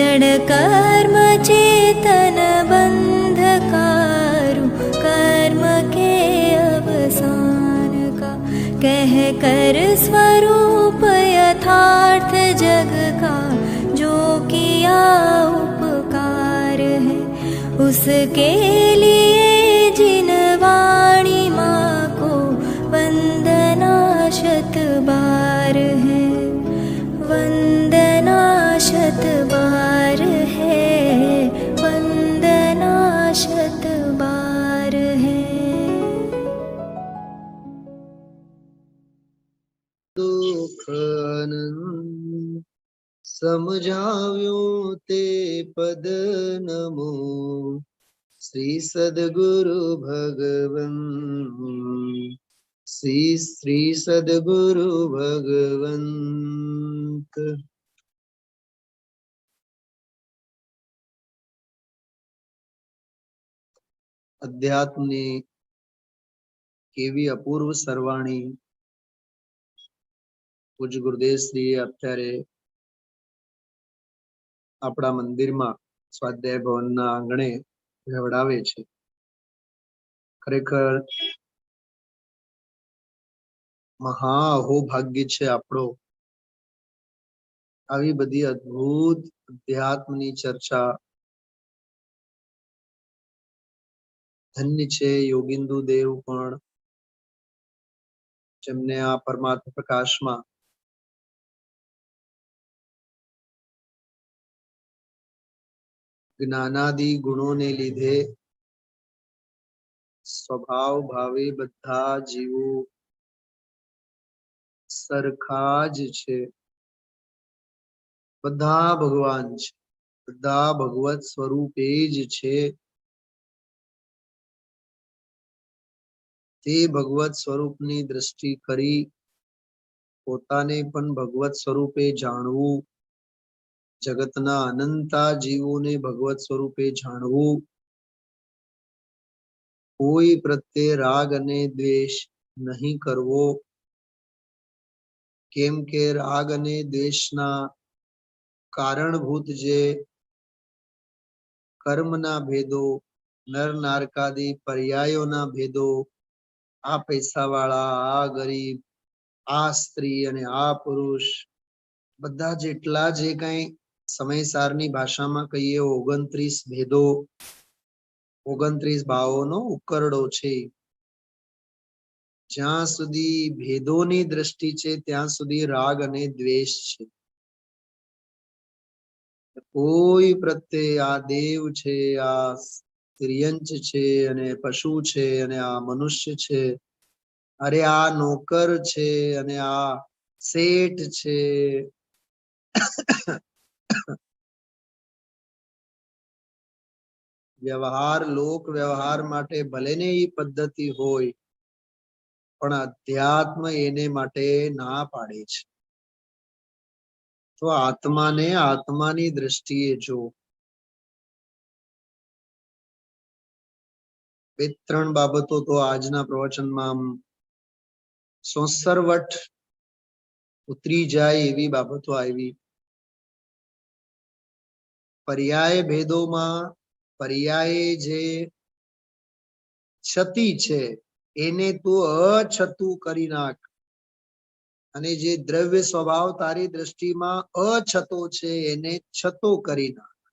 क्षण कर्म चेतन बंधकारु कर्म के अवसान का, कह कर स्वरूप यथार्थ जग का जो किया उपकार है, उसके लिए जिन वाणी माँ को वंदना शत बार है, वंदना शत बार है, वंदना शत बार है। दुखन समझाव्यो ते पद नमो, श्री सद्गुरु भगवन, श्री सद्गुरु भगवंत। અધ્યાત્મની કેવી અપૂર્વ સરવાણી પૂજ્ય ગુરુદેવશ્રીએ અત્યારે આપણા મંદિરમાં સ્વાધ્યાય ભવનના આંગણે ગવડાવે છે. ખરેખર મહા અહોભાગ્ય છે આપણો, આવી બધી અદ્ભુત અધ્યાત્મની ચર્ચા. ધન્ય છે યોગિંદુ દેવ પણ, જેમને આ પરમાત્મા પ્રકાશમાં જ્ઞાનાદિ ગુણોને લીધે સ્વભાવ ભાવે બધા જીવો સરખા જ છે, બધા ભગવાન છે, બધા ભગવત સ્વરૂપે જ છે. તે ભગવત સ્વરૂપની દ્રષ્ટિ કરી પોતાને પણ ભગવત સ્વરૂપે જાણવું, જગતના અનંતા જીવોને ભગવત સ્વરૂપે જાણવું, કોઈ પ્રત્યે રાગ અને દ્વેષ નહીં કરવો, કેમ કે રાગ અને દ્વેષના કારણભૂત જે કર્મના ભેદો, નર નારકાદી પર્યાયોના ભેદો, આ પૈસાવાળા, આ ગરીબ, આ સ્ત્રી અને આ પુરુષ, બધા જેટલા જે કઈ સમયસારની ભાષામાં કહીએ 29 ભેદો, 29 ભાવોનો ઉકરડો છે. જ્યાં સુધી ભેદોની દ્રષ્ટિ છે ત્યાં સુધી રાગ અને દ્વેષ છે. કોઈ પ્રત્યે આ દેવ છે, આ તિર્યંચ છે અને પશુ છે અને આ મનુષ્ય છે, અરે આ નોકર છે અને આ શેઠ છે, વ્યવહાર લોક વ્યવહાર માટે ભલે ને એ પદ્ધતિ હોય, પણ અધ્યાત્મ એને માટે ના પાડે છે. તો આત્માને આત્માની દ્રષ્ટિએ જો. બે ત્રણ બાબતો તો આજના પ્રવચનમાં સોસરવટ ઉતરી જાય એવી બાબતો આવી. પર્યાય ભેદોમાં પર્યાય જે છતિ છે એને તું અછતું કરી નાખ, અને જે દ્રવ્ય સ્વભાવ તારી દ્રષ્ટિમાં અછતો છે એને છતો કરી નાખ.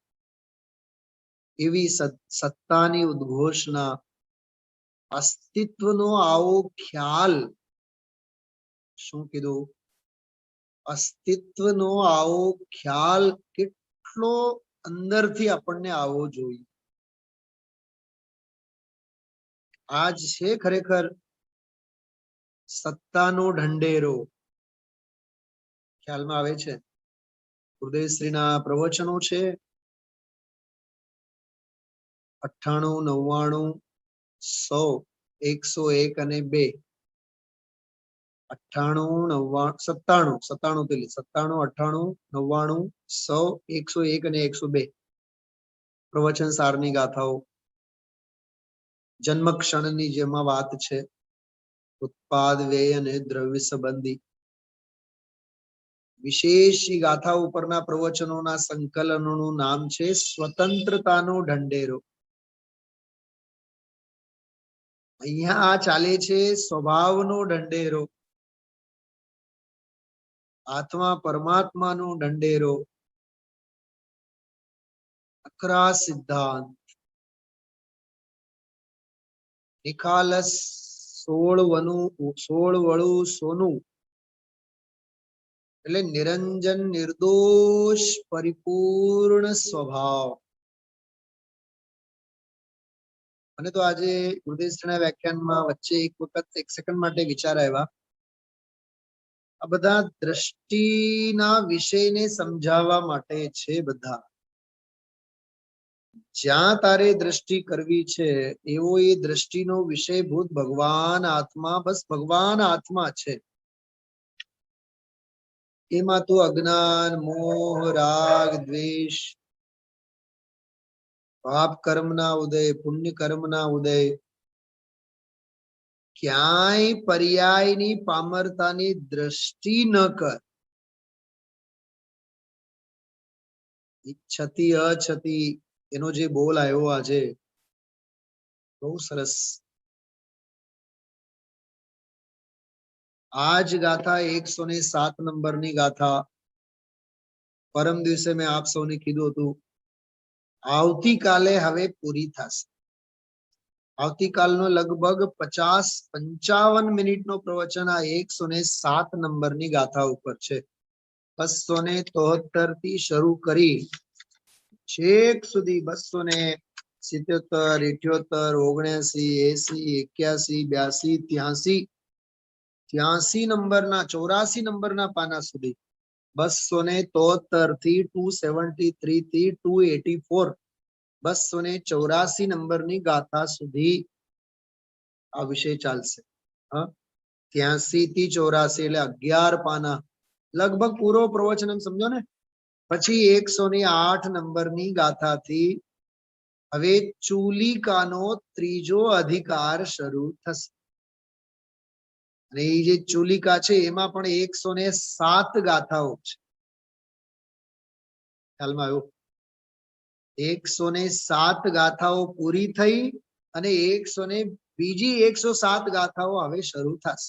એવી સત્તાની ઉદ્ઘોષણા, અસ્તિત્વનો આવો ખ્યાલ. શું કીધું? અસ્તિત્વનો આવો ખ્યાલ કેટલો અંદરથી આપણને આવવો જોઈએ. આજ છે ખરેખર સત્તાનો ઢંઢેરો. ખ્યાલમાં આવે છે? ગુરુદેવશ્રીના પ્રવચનો છે 98, 99, 100, 101 અને 2. 98, 97, 97, 98, 99, 100, 101 અને 102 પ્રવચન સારની ગાથાઓ. જન્મ ક્ષણની જેમાં વાત છે, ઉત્પાદ વ્યય અને દ્રવ્ય સંબંધી વિશેષ ગાથા ઉપરના પ્રવચનોના સંકલનોનું નામ છે સ્વતંત્રતાનો ઢંઢેરો. અહીંયા આ ચાલે છે સ્વભાવનો ઢંઢેરો, આત્મા પરમાત્માનો ઢંઢેરો, અકરા સિદ્ધાંત, નિખાલસ 16 વળું સોનું, એટલે નિરંજન નિર્દોષ પરિપૂર્ણ સ્વભાવ. અને તો આજે ગુરુદેવના વ્યાખ્યાનમાં વચ્ચે એક વખત એક સેકન્ડ માટે વિચાર આવ્યા, આ બધા દ્રષ્ટિના વિષયને સમજાવવા માટે છે. બધા જ્યાં તારે દ્રષ્ટિ કરવી છે એવો એ દ્રષ્ટિનો વિષયભૂત ભગવાન આત્મા, બસ ભગવાન આત્મા છે. એમાં તો અજ્ઞાન, મોહ, રાગ, દ્વેષ, પાપ કર્મના ઉદય, પુણ્ય કર્મના ઉદય, ક્યાંય પર્યાયની પામરતાની દ્રષ્ટિ ન કર. ઈચ્છતી અછતી એનો જે બોલ આવ્યો આજે બહુ સરસ. આજ ગાથા 107 નંબરની ગાથા પરમ દિવસે મેં આપ સૌને કીધું હતું, આવતીકાલે હવે પૂરી થશે. આવતીકાલનો લગભગ 50-55 મિનિટનો પ્રવચન આ 107 નંબરની ગાથા ઉપર છે. 273 થી શરૂ કરી છેક સુધી 277, 78, 79, 80, 81, 82, 83, નંબરના 84 નંબરના પાના સુધી 273 થી 273 થી 284, 284 નંબરની ગાથા સુધી આ વિષય ચાલશે. 83 થી 84 એટલે 11 પાના, લગભગ પૂરો પ્રવચન સમજો ને. પછી 108 નંબરની ગાથાથી હવે ચૂલિકાનો ત્રીજો અધિકાર શરૂ થશે. અને એ જે ચૂલિકા છે એમાં પણ 107 ગાથાઓ છે. ખ્યાલમાં આવ્યું? 107 ગાથાઓ પૂરી થઈ અને બીજી 107 ગાથાઓ હવે શરૂ થશે.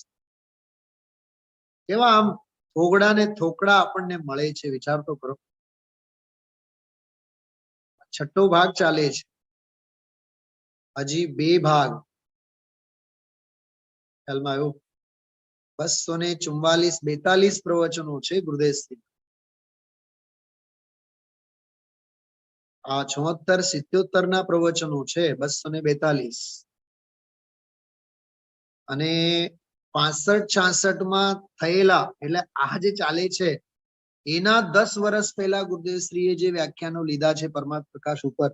કેવા આમ થોગડા ને થોકડા આપણને મળે છે, વિચાર તો કરો. 6ઠ્ઠો ભાગ ચાલે છે, હજી 2 ભાગ. ખ્યાલમાં આવ્યું? 244, 42 પ્રવચનો છે ગુરુદેવથી. આ 76, 77 ના પ્રવચનો છે 242. અને 65, 66 માં થયેલા, એટલે આ જે ચાલે છે એના 10 વર્ષ પહેલા ગુરુદેવશ્રીએ જે વ્યાખ્યાનો લીધા છે પરમાત્મ પ્રકાશ ઉપર,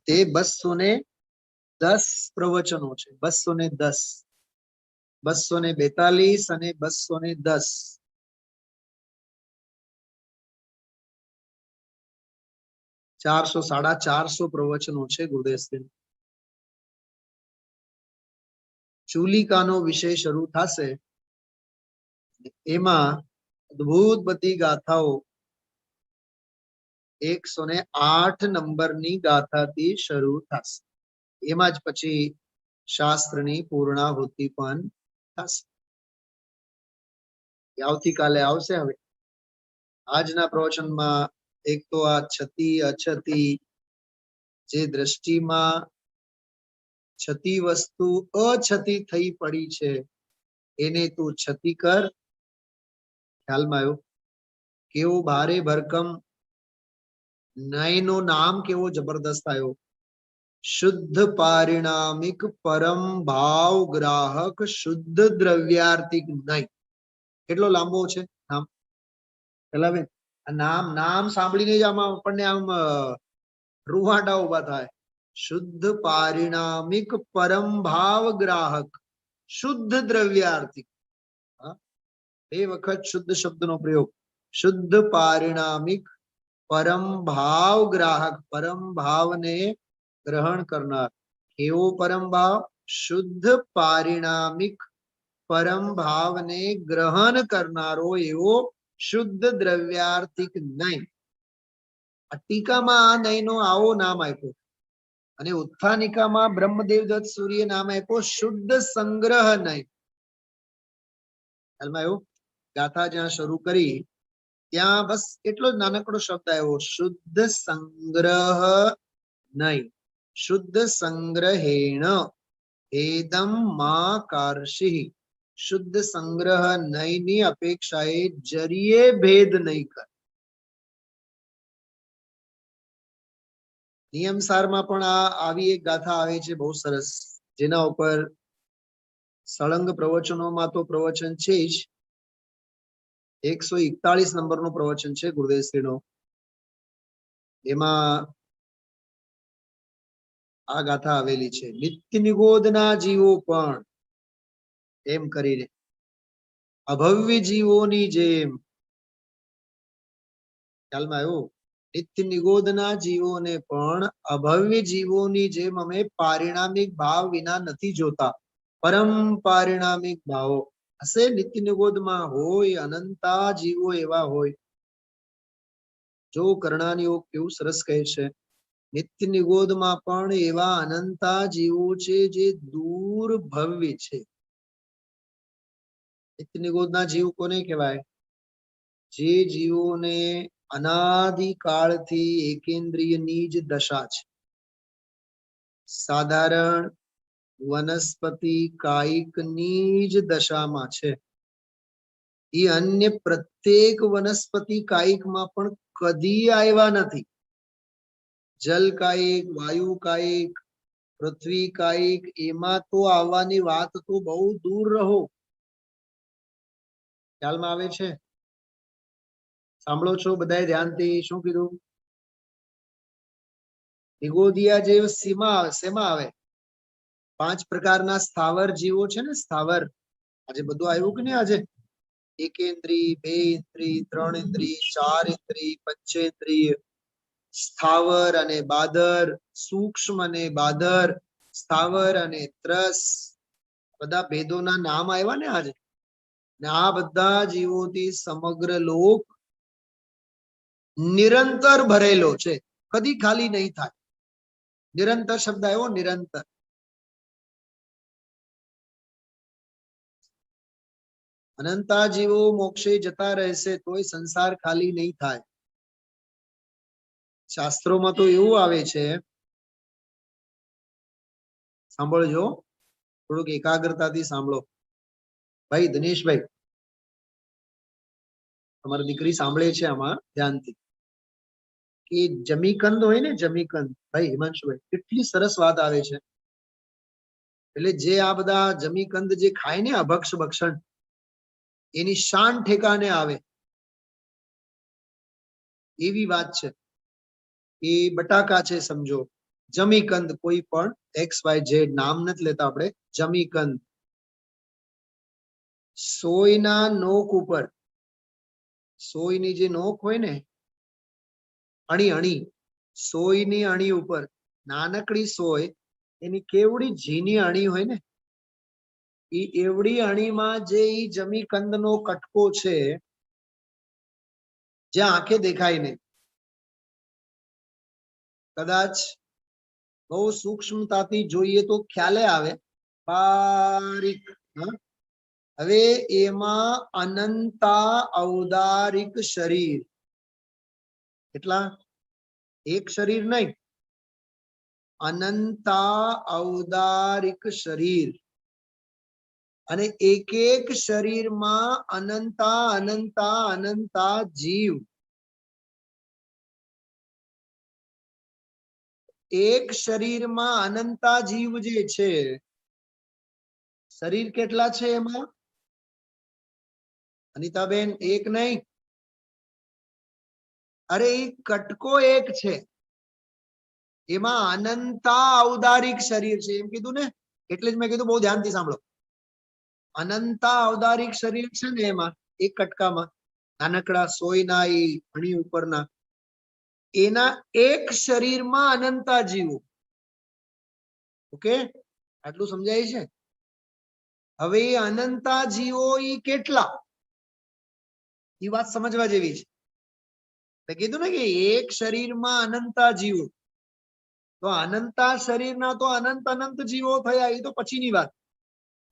તે 210 પ્રવચનો છે. 210, 242 અને 210. 400-450 પ્રવચનો છે ગુરુદેવશ્રી. ચૂલિકાનો વિષય શરૂ થશે. એમાં અદભુત બધી ગાથાઓ 108 નંબરની ગાથાથી શરૂ થશે. એમાં જ પછી શાસ્ત્રની પૂર્ણાહુતિ પણ થશે. આવતીકાલે આવશે. હવે આજના પ્રવચનમાં એક તો આ છતી અછતી, જે દ્રષ્ટિમાં છતી વસ્તુ અછતી થઈ પડી છે એને તું છતી કર. ખ્યાલમાં આવ્યું? કેવો ભારે ભરકમ નયનો નામ કેવો જબરદસ્ત આવ્યો. શુદ્ધ પારિણામિક પરમ ભાવ ગ્રાહક શુદ્ધ દ્રવ્યાર્થિક નય. કેટલો લાંબો છે નામ. પેલા બેન નામ સાંભળીને જ આમાં આપણને આમ રૂવાટા ઉભા થાય. શુદ્ધ પારિણામિક પરમ ભાવ ગ્રાહક શુદ્ધ દ્રવ્યાર્થિક. 2 વખત શુદ્ધ શબ્દનો પ્રયોગ. શુદ્ધ પારિણામિક પરમ ભાવ ગ્રાહક, પરમ ભાવને ગ્રહણ કરનાર. કેવો પરમ ભાવ? શુદ્ધ પારિણામિક પરમ ભાવને ગ્રહણ કરનારો એવો શુદ્ધ દ્રવ્યાર્થિક નહીં. આ ટીકામાં આ નહીં નો આવો નામ આપ્યું અને ઉત્થાનિકામાં બ્રહ્મદેવ દત્ત સૂર્ય નામ આપ્યું શુદ્ધ સંગ્રહ નહીં. હાલમાં એવું ગાથા જ્યાં શરૂ કરી ત્યાં બસ એટલો જ નાનકડો શબ્દ આવ્યો, શુદ્ધ સંગ્રહ નહીં. શુદ્ધ સંગ્રહેણ એદમ માં કાર્ષિ. શુદ્ધ સંગ્રહ નહીં ની અપેક્ષાએ જરીએ ભેદ નહીં કર. નિયમસારમાં પણ આવી એક ગાથા આવે છે બહુ સરસ, જેના ઉપર સળંગ પ્રવચનોમાં તો પ્રવચન છે જ. 141 નંબરનું પ્રવચન છે ગુરુદેવશ્રીનો. એમાં આ ગાથા આવેલી છે. નિત્ય નિગોદના જીવો પણ એમ કરીને અભવ્ય જીવોની જેમ. ખ્યાલમાં આવ્યું? નિત્ય નિગોદના જીવોને પણ અભવ્ય જીવોની જેમ અમે પારિણામિક ભાવ વિના નથી જોતા. પરમ પારિણામિક ભાવો હશે નિત્ય નિગોદમાં હોય, અનંતા જીવો એવા હોય. જો કર્ણાનીઓ કેવું સરસ કહે છે, નિત્ય નિગોદમાં પણ એવા અનંતા જીવો છે જે દૂર ભવ્ય છે. નિત્ય નિગોદના જીવ કોને કહેવાય? જે જીવોને અનાદિકાળથી એકેન્દ્રિયની જ દશા છે. સાધારણ વનસ્પતિ કાયિકની જ દશામાં છે. એ અન્ય પ્રત્યેક વનસ્પતિ કાયિકમાં પણ કદી આવ્યા નથી. જલ કાયિક, વાયુ કાયિક, પૃથ્વી કાયિક, એમાં તો આવવાની વાત તો બહુ દૂર રહો. ખ્યાલમાં આવે છે? સાંભળો છો બધાએ ધ્યાનથી? શું કીધું? નિગોદિયા જેવ શેમાં આવે? 5 પ્રકારના સ્થાવર જીવો છે ને, સ્થાવર. આજે બધું આવ્યું કે નહીં? આજે એકેન્દ્રિય, 2 ઇન્દ્રિય, 3 ઇન્દ્રિય, 4 ઇન્દ્રિય, પંચેન્દ્રિય, સ્થાવર અને બાદર, સૂક્ષ્મ અને બાદર, સ્થાવર અને ત્રસ, બધા ભેદોના નામ આવ્યા ને આજે. ને આ બધા જીવોથી સમગ્ર લોક નિરંતર ભરેલો છે, કદી ખાલી નહીં થાય. નિરંતર શબ્દ આવ્યો, નિરંતર. અનંતા જીવો મોક્ષે જતા રહેશે તોય સંસાર ખાલી નહીં થાય. શાસ્ત્રોમાં તો એવું આવે છે, સાંભળજો, થોડુંક એકાગ્રતાથી સાંભળો. ભાઈ દિનેશભાઈ, તમારી દીકરી સાંભળે છે આમાં ધ્યાનથી, કે જમીકંદ હોય ને, જમીકંદ. ભાઈ હિમાંશુભાઈ, કેટલી સરસ વાત આવે છે. એટલે જે આ બધા જમીકંદ જે ખાય ને, અભક્ષ ભક્ષણ, એની શાન ઠેકાને આવે એવી વાત છે. એ બટાકા છે સમજો, જમીકંદ, કોઈ પણ XYZ નામ નથી લેતા આપણે. જમીકંદ સોયના નોક ઉપર, સોયની જે નોક હોય ને, અણી, સોયની અણી ઉપર, નાનકડી સોય, એની કેવડી ઝીની અણી હોય ને, એ એવડી અણીમાં જે જમીકંદનો કટકો છે, જ્યાં આંખે દેખાય નહીં, કદાચ બહુ સૂક્ષ્મતાથી જોઈએ તો ખ્યાલે આવે, બારીક. હવે એમાં અનંતા ઔદારિક શરીર. કેટલા? એક શરીર નહીં, અનંતા ઔદારિક શરીર. અને એક એક શરીરમાં અનંતા અનંતા અનંતા જીવ. એક શરીરમાં અનંતા જીવ જે છે, શરીર કેટલા છે એમાં? અનિતાબેન, એક નહીં, અરે એ કટકો એક છે, એમાં અનંતા ઔદારિક શરીર છે. એમ કીધું ને, એટલે જ મેં કીધું બહુ ધ્યાનથી સાંભળો. અનંતા ઔદારિક શરીર છે ને, એમાં એક કટકામાં નાનકડા સોયના એ અણી ઉપરના, એના એક શરીરમાં અનંતા જીવો. ઓકે, આટલું સમજાય છે? હવે અનંતા જીવો ઈ કેટલા? એ વાત સમજવા જેવી છે. એટલે કીધું ને કે એક શરીરમાં અનંતા જીવો, તો અનંતા શરીરના તો અનંત અનંત જીવો થયા, એ તો પછીની વાત.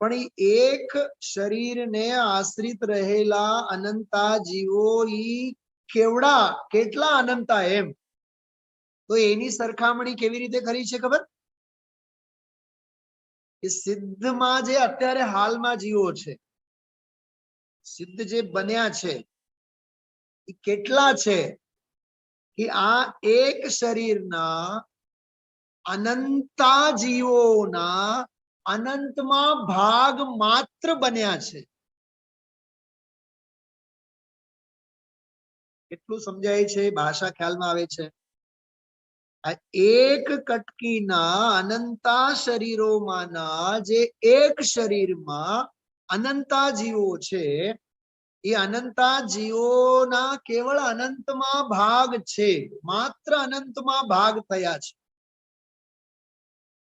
પણ એક શરીરને આશ્રિત રહેલા અનંતા જીવો ઈ કેવડા કેટલા અનંતા એમ. તો એની સરખામણી કેવી રીતે કરી છે ખબર? કે સિદ્ધમાં જે અત્યારે હાલમાં જીવો છે, સિદ્ધ જે બન્યા છે એ કેટલા છે? કે આ એક શરીરના અનંતા જીવોના અનંતમાં ભાગ માત્ર બન્યા છે. કેટલું સમજાય છે? ભાષા ખ્યાલમાં આવે છે? આ એક કટકીના અનંતા શરીરોમાંના જે એક શરીરમાં અનંતા જીવો છે, એ અનંતા જીવોના કેવળ અનંતમાં ભાગ છે, માત્ર અનંતમાં ભાગ થયા છે.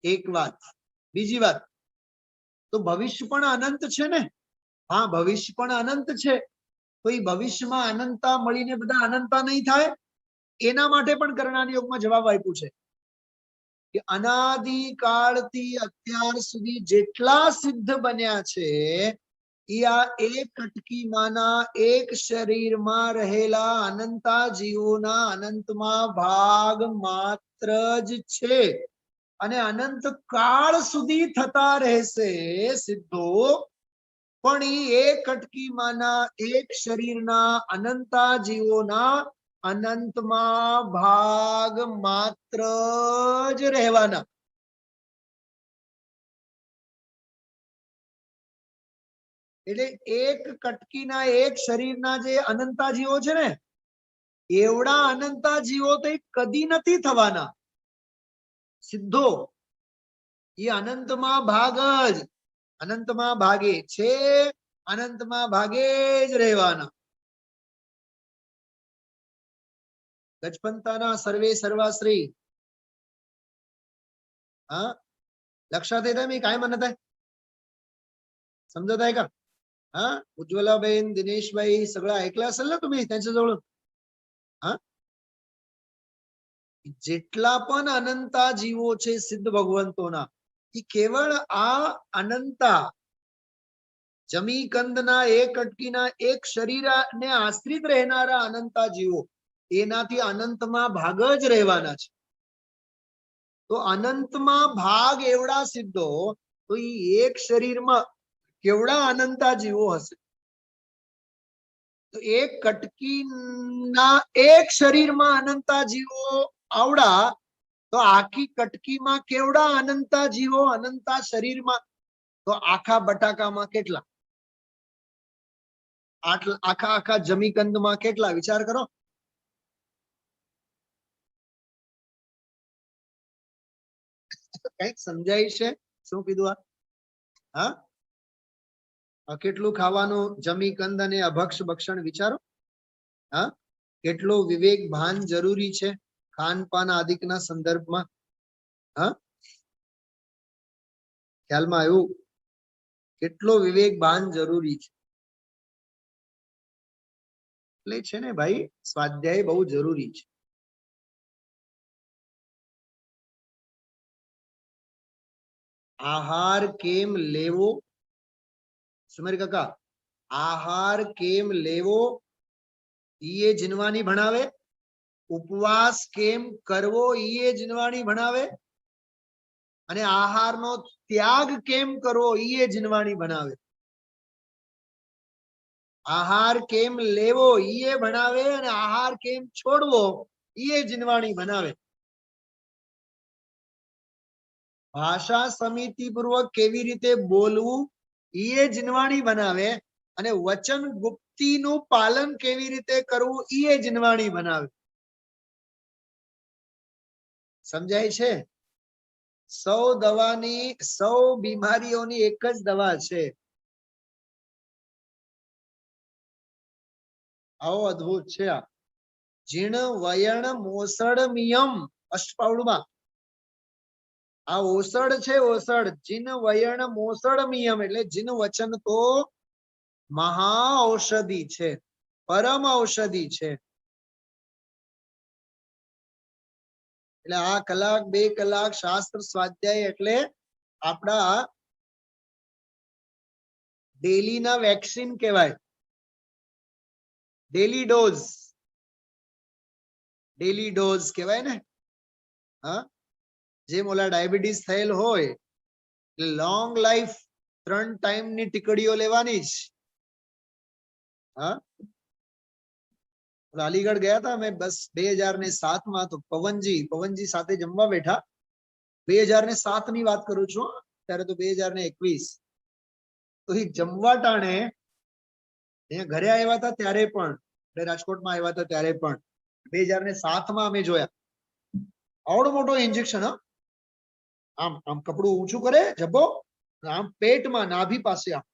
એક વાત. બીજી વાત, તો ભવિષ્ય પણ અનંત છે ને? હા, ભવિષ્ય પણ અનંત છે. તો એ ભવિષ્યમાં અનંતા મળીને બધા અનંતા નહીં થાય? એના માટે પણ કર્ણાની યોગમાં જવાબ આપ્યું છે કે અનાદિકાળથી અત્યાર સુધી જેટલા સિદ્ધ બન્યા છે, એ આ એક કટકીમાંના એક શરીરમાં રહેલા અનંતા જીવોના અનંતમાં ભાગ માત્ર જ છે. અને અનંત કાળ સુધી થતા રહેશે સિદ્ધો. પણ એક કટકીમાંના એક શરીરના અનંતા જીવોના અનંતમાં ભાગ માત્ર જ રહેવાના. એટલે એક કટકીના એક શરીરના જે અનંતા જીવો છે ને, એવડા અનંતા જીવો તો કદી નથી થવાના સિદ્ધો. એ અનંતમાં ભાગ જ, અનંતમાં ભાગે છે, અનંતમાં ભાગે જ રહેવાના. गजपंताना सर्वे सर्वाश्री. हा, लक्षात येत आहे मी काय म्हणत आहे? समजत आहे का? हा, उज्ज्वलाबेन, दिनेशबाई सगळं ऐकलं असेल ना तुम्ही त्यांच्याजवळून? हा, જેટલા પણ અનંતા જીવો છે સિદ્ધ ભગવંતોના, એ કેવળ આ અનંતા જમીકંદના એક કટકીના એક શરીરને આશ્રિત રહેનારા અનંતા જીવો, એનાથી અનંતમાં ભાગ જ રહેવાના છે. તો અનંતમાં ભાગ એવડા સિદ્ધો, તો એ એક શરીરમાં કેવડા અનંતા જીવો હશે? તો એક કટકીના એક શરીરમાં અનંતા જીવો આવડા, તો આખી કટકીમાં કેવડા અનંતા જીવો અનંતા શરીરમાં? તો આખા બટાકામાં કેટલા? આખા આખા જમીકંદમાં કેટલા? વિચાર કરો. કઈક સમજાય છે શું કીધું આ? હા, કેટલું ખાવાનું જમીકંદ અને અભક્ષ ભક્ષણ વિચારો. હા, કેટલો વિવેક ભાન જરૂરી છે ખાનપાન આદિકના સંદર્ભમાં. હા, ખ્યાલમાં આવ્યું? કેટલો વિવેક ભાન જરૂરી છે. એટલે છે ને ભાઈ, સ્વાધ્યાય બહુ જરૂરી છે. આહાર કેમ લેવો? સુમેર કાકા, આહાર કેમ લેવો એ જીનવાની ભણાવે. ઉપવાસ કેમ કરવો એ જીનવાની ભણાવે. અને આહારનો ત્યાગ કેમ કરવો એ જીનવાની ભણાવે. આહાર કેમ લેવો એ ભણાવે, અને આહાર કેમ છોડવો એ જીનવાણી બનાવે. ભાષા સમિતિ પૂર્વક કેવી રીતે બોલવું એ જીનવાણી બનાવે, અને વચન ગુપ્તીનું પાલન કેવી રીતે કરવું એ જીનવાણી બનાવે. સમજાય છે? સૌ દવાની, સૌ બીમારીઓની એક જ દવા છે. આવો અદ્ભુત છે આ. જીણ વયણ મોસળ મિયમ અષ્ટપાવડુમાં. આ ઓસડ છે, ઓસડ. જીન વયણ મોસળ મિયમ એટલે જીન વચન તો મહા ઔષધિ છે. પરમ ઔષધિ છે. એટલે આ કલાક 2 કલાક શાસ્ત્ર સ્વાધ્યાય એટલે આપણા ડેલી ના વેક્સિન કહેવાય. ડેલી ડોઝ કહેવાય ને. હા, જેમ ઓલા ડાયાબિટીસ થયેલ હોય એટલે લોંગ લાઈફ 3 ટાઈમ ની ટીકડીઓ લેવાની જ. હા, અલીગઢ ગયા હતા અમે બસ 2007 માં. તો પવનજી સાથે જમવા બેઠા. 2007 ની વાત કરું છું, ત્યારે તો 2021. તો એ જમવા ટાણે અહીંયા ઘરે આવ્યા હતા ત્યારે પણ, રાજકોટમાં આવ્યા હતા ત્યારે પણ 2007 માં અમે જોયા. આવડો મોટો ઇન્જેક્શન. આમ આમ કપડું ઊંચું કરે જબ્બો, આમ પેટમાં નાભી પાસે આમ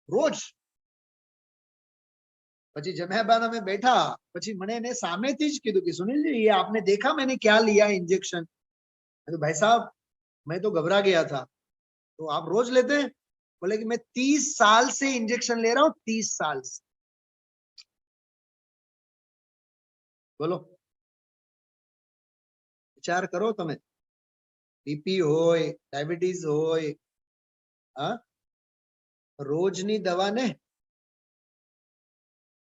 રોજ. પછી જમ્યા બાદ અમે બેઠા, પછી મને એને સામેથી જ કીધું કે સુनीलजी ये आपने देखा मैंने क्या लिया इंजेक्शन? तो भाई साहब मैं तो घबरा गया था. तो आप रोज लेते हैं? बोले कि मैं 30 साल से इंजेक्शन ले रहा हूं, 30 साल से. बोलो, विचार करो તમે. બીપી હોય, ડાયાબિટીસ હોય, હા, રોજની દવા ને.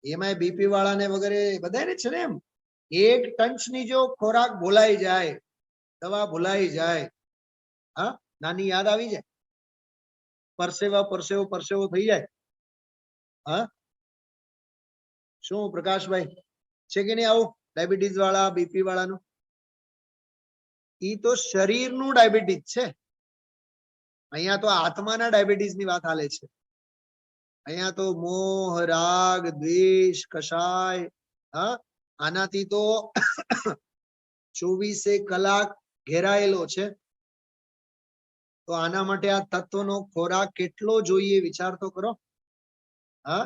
એમાં બીપી વાળાને વગેરે બધાને છે ને એમ એક ટંચની જો ખોરાક ભૂલાઈ જાય, દવા ભૂલાઈ જાય, હા, નાની યાદ આવી જાય, પરસેવો થઈ જાય. હા, શું પ્રકાશભાઈ છે કે નહીં આવું ડાયાબિટીસ વાળા, બીપી વાળાનું? ઈ તો શરીરનું ડાયાબિટીસ છે. અહીંયા તો આત્માના ડાયાબિટીસ ની વાત હાલે છે. અહીંયા તો મોહ, રાગ, દ્વેષ, કષાય, હા, આનાથી તો 24 કલાક ઘેરાયેલો છે. તો આના માટે આ તત્વનો ખોરાક કેટલો જોઈએ વિચાર તો કરો. હા,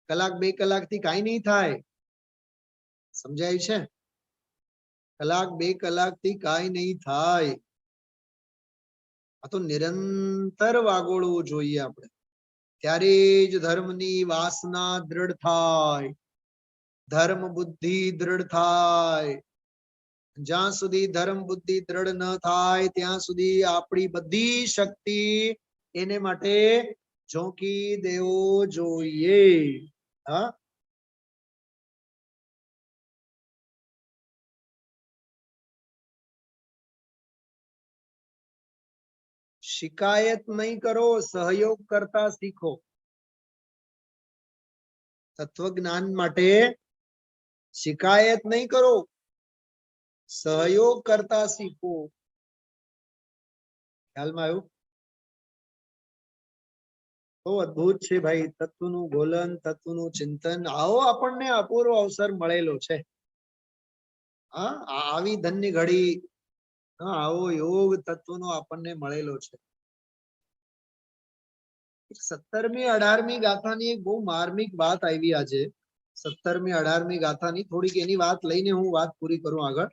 કલાક 2 કલાકથી કાંઈ નહીં થાય. સમજાય છે? કલાક 2 કલાકથી કાંઈ નહીં થાય. આ તો નિરંતર વાગોળવું જોઈએ આપણે. ત્યારે જ ધર્મની વાસના દ્રઢ થાય, ધર્મ બુદ્ધિ દ્રઢ થાય. જ્યાં સુધી ધર્મ બુદ્ધિ દ્રઢ ન થાય ત્યાં સુધી આપણી બધી શક્તિ એને માટે ઝોકી દેવો જોઈએ. હા, શિકાયત નહીં કરો, સહયોગ કરતા શીખો. તત્વજ્ઞાન માટે શિકાયત નહીં કરો, સહયોગ કરતા શીખો. ખ્યાલમાં આવ્યું? બહુ અદભુત છે ભાઈ. તત્વનું ગોલન, તત્વનું ચિંતન, આવો આપણને અપૂર્વ અવસર મળેલો છે. હા, આવી ધન્ય ઘડી, આવો યોગ તત્વનો આપણને મળેલો છે. 17મી 18મી ગાથાની એક બહુ માર્મિક વાત આવી આજે. 17મી 18મી ગાથાની થોડીક એની વાત લઈને હું વાત પૂરી કરું આગળ.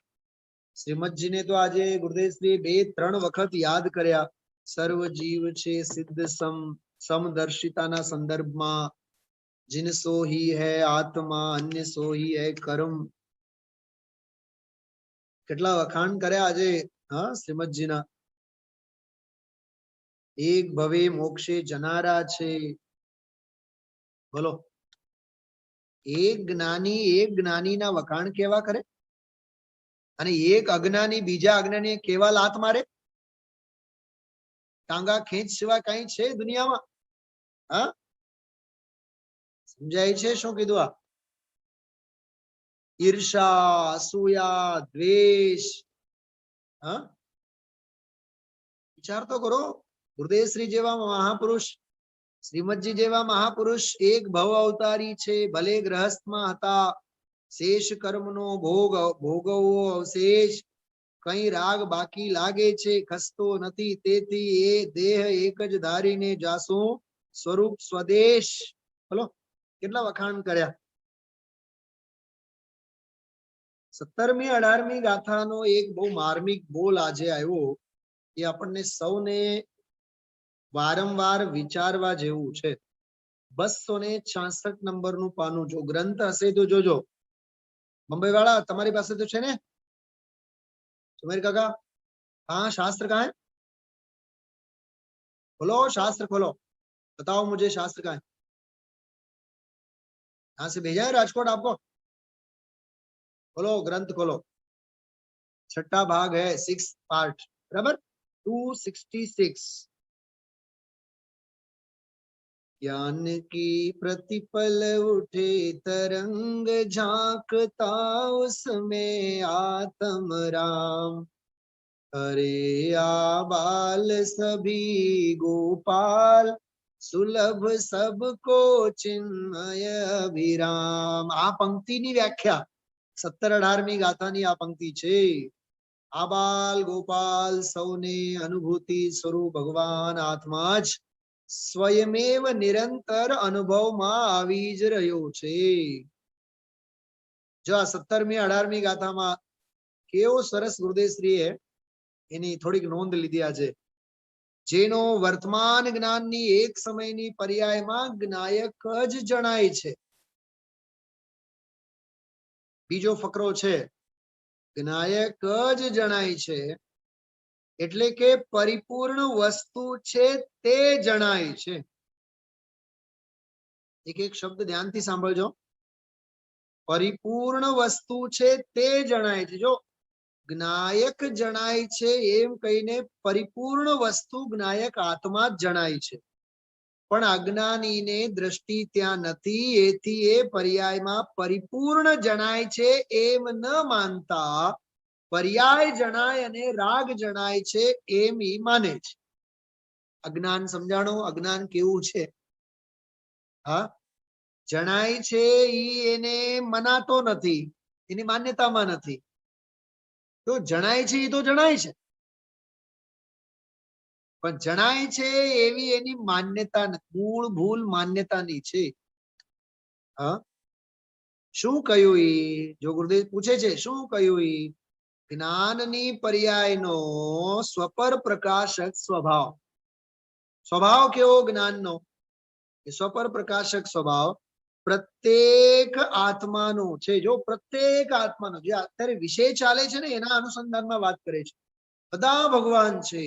શ્રીમદજીને તો આજે ગુરુદેવશ્રી 2-3 વખત યાદ કર્યા. સર્વ જીવ છે સિદ્ધ સમદર્શિતાના સંદર્ભમાં. जिन सो ही है आत्मा, अन्य सो ही है कर्म. કેટલા વખાણ કર્યા આજે, હા, શ્રીમદજીના. એક ભવે મોક્ષે જનારા છે. બોલો, એક જ્ઞાનીના વખાણ કેવા કરે અને એક અજ્ઞાની બીજા અજ્ઞાની કેવા લાત મારે. ટાંગા ખેંચ સિવાય કઈ છે દુનિયામાં? હા, સમજાય છે શું કીધું? આ ઈર્ષા, અસૂયા, દ્વેષ, હા, વિચાર તો કરો. ગુરુદેવશ્રી જેવા મહાપુરુષ, શ્રીમદજી જેવા મહાપુરુષ એક ભવ અવતારી છે. ભલે ગ્રહસ્થમાં હતા, શેષ કર્મનો ભોગવવો અવશેષ. કઈ રાગ બાકી લાગે છે, ખસતો નથી. તેથી એ દેહ એક જ ધારીને જાસું સ્વરૂપ સ્વદેશ. બોલો, કેટલા વખાણ કર્યા. 17મી 18મી ગાથાનો એક બહુ માર્મિક બોલ આજે આવ્યો. એ આપણને સૌને વારંવાર વિચારવા જેવું છે. 266 નંબરનું પાનું. જો ગ્રંથ હશે તો જોજો. मुंबई वाला तुम्हारी पास तो है ने सुमेर काका? हाँ शास्त्र कहाँ है? खोलो शास्त्र खोलो, बताओ मुझे शास्त्र कहाँ है? यहाँ से भेजा है राजकोट आपको? खोलो ग्रंथ खोलो, छठा भाग है, 6 पार्ट, बराबर 266। ज्ञान की प्रतिपल उठे तरंग, झांकता उसमें आत्म राम। हरे आबाल सभी गोपाल, सुलभ सबको चिन्मय अभिराम। आ पंक्तिनी व्याख्या 17-18મી ગાથાની આ પંક્તિ છે। આબાલ ગોપાલ સૌને અનુભૂતિ સ્વરૂપ ભગવાન આત્મા જ સ્વયમેવ નિરંતર અનુભવમાં આવી જ રહ્યો છે। જો આ 17મી 18મી ગાથામાં કેવો સરસ ગુરુદેવશ્રીએ એની થોડીક નોંધ લીધી આજે। જેનો વર્તમાન જ્ઞાનની એક સમયની પર્યાયમાં જ્ઞાયક જ જણાય છે। બીજો ફકરો છે, જ્ઞાયક જ જણાય છે એટલે કે પરિપૂર્ણ વસ્તુ છે તે જણાય છે। એક એક શબ્દ ધ્યાનથી સાંભળજો। પરિપૂર્ણ વસ્તુ છે તે જણાય છે। જો જ્ઞાયક જણાય છે એમ કહીને પરિપૂર્ણ વસ્તુ જ્ઞાયક આત્મા જ જણાય છે, પણ અજ્ઞાનીને દ્રષ્ટિ ત્યાં નથી, એથી એ પર્યાયમાં પરિપૂર્ણ જણાય છે એમ ન માનતા પર્યાય જણાય અને રાગ જણાય છે એમ ઈ માને છે। અજ્ઞાન સમજાણો, અજ્ઞાન કેવું છે? હા, જણાય છે ઈ એને મનાતો નથી, એની માન્યતામાં નથી। તો જણાય છે ઈ તો જણાય છે, પણ જણાય છે એવી એની માન્યતા મૂળ ભૂલ માન્યતાની છે। હા, શું કહ્યું ઈ? જો ગુરુદેવ પૂછે છે શું કહ્યું ઈ? જ્ઞાનની પર્યાયનો સ્વપર પ્રકાશક સ્વભાવ। સ્વભાવ કેવો જ્ઞાનનો? સ્વપર પ્રકાશક સ્વભાવ પ્રત્યેક આત્માનો છે। જો પ્રત્યેક આત્માનો, જે અત્યારે વિષય ચાલે છે ને એના અનુસંધાનમાં વાત કરે છે। બધા ભગવાન છે,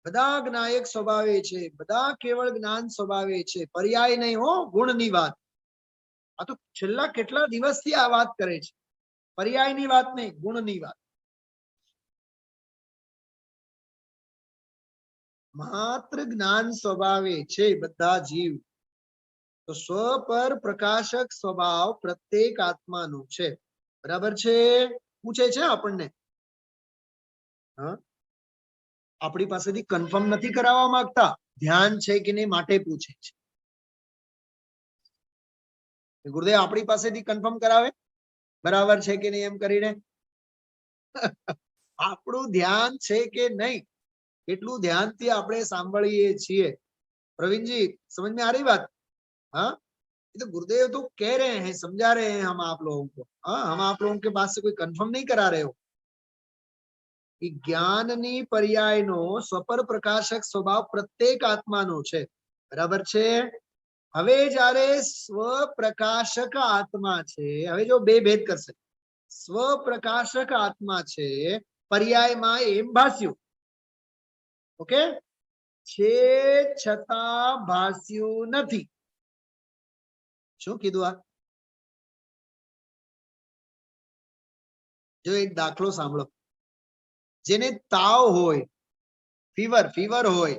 બધા જ્ઞાયક સ્વભાવે છે, બધા કેવળ જ્ઞાન સ્વભાવે છે, પર્યાય નહીં હો, ગુણની વાત। આ તો છેલ્લા કેટલા દિવસથી આ વાત કરે છે, પર્યાયની વાત નહીં, ગુણની વાત। માત્ર જ્ઞાન સ્વભાવે છે બધા જીવ। તો સ્વ પર પ્રકાશક સ્વભાવ પ્રત્યેક આત્માનો છે, બરાબર છે? પૂછે છે આપણને, હા, આપણી પાસેથી કન્ફર્મ નથી કરાવવા માંગતા, ધ્યાન છે કે નહીં માટે પૂછે છે। ગુરુદેવ આપણી પાસેથી કન્ફર્મ કરાવે બરાબર છે કે નહીં એમ કરીને। આપણું ધ્યાન છે કે નહીં એટલું ધ્યાનથી આપણે સાંભળીએ છીએ। प्रवीण जी समझ में आ रही बात? हाँ, ये तो गुरुदेव तो कह रहे हैं, समझा रहे हैं हम आप लोगों को। हाँ, हम आप लोगों के पास से कोई कंफर्म नहीं करा रहे हो। ज्ञाननी पर्यायनो स्वपर प्रकाशक स्वभाव प्रत्येक आत्मानो छे, बराबर छे? हवे जारे स्वप्रकाशक आत्मा छे, हवे जो बे भेद करशे, स्वप्रकाशक आत्मा छे पर्यायमां एम भास्यु, ओके, छे छतां भास्यु नथी। શું કીધું આ? જો એક દાખલો સાંભળો। જેને તાવ હોય, ફીવર હોય,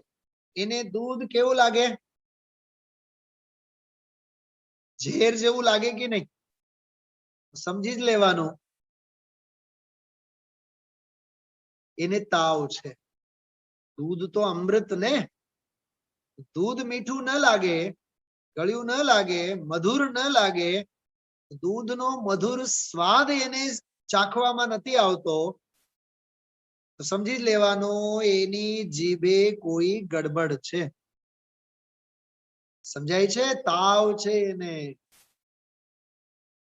એને દૂધ કેવું લાગે? ઝેર જેવું લાગે કે નહીં? સમજી જ લેવાનું એને તાવ છે। દૂધ તો અમૃત ને, દૂધ મીઠું ન લાગે, ગળ્યું ન લાગે, મધુર ન લાગે, દૂધનો મધુર સ્વાદ એને ચાખવામાં નથી આવતો, તો સમજી લેવાનું એની જીભે કોઈ ગડબડ છે। સમજાય છે? તાવ છે એને।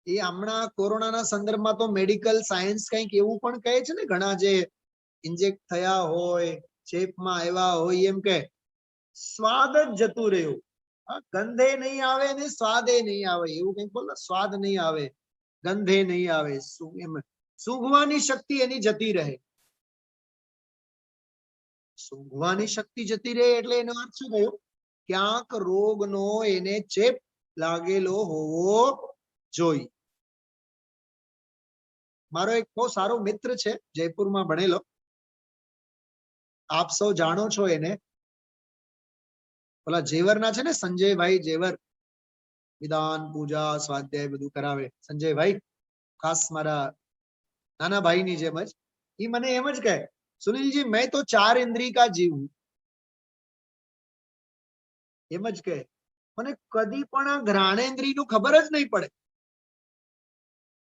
એ હમણાં કોરોનાના સંદર્ભમાં તો મેડિકલ સાયન્સ કંઈક એવું પણ કહે છે ને, ઘણા જે ઇન્જેક્ટ થયા હોય, ચેપમાં આવ્યા હોય, એમ કે સ્વાદ જ જતું રહ્યું, ગંધે નહીં આવે ને સ્વાદે નહીં આવે, એવું કઈક બોલો. સ્વાદ નહીં આવે, ગંધે નહીં આવે, એમ સૂંઘવાની શક્તિ એની જતી રહે. સૂંઘવાની શક્તિ જતી રહે એટલે એનો અર્થ શું થયો? ક્યાંક રોગનો એને ચેપ લાગેલો હોવો જોઈએ. મારો એક બહુ સારો મિત્ર છે, જયપુરમાં ભણેલો, આપ સૌ જાણો છો એને. ઓલા જેવરના છે ને, સંજયભાઈ જેવર, વિધાન પૂજા સ્વાધ્યાય બધું કરાવે. સંજયભાઈ ખાસ મારા નાના ભાઈની જેમ જ, એ મને એમ જ કહે, સુનિલજી मैं तो 4 इंद्री का जीव हूं. એમ જ કહે. મને કદી પણ આ ઘ્રાણેન્દ્રિય નું ખબર જ નહીં પડે.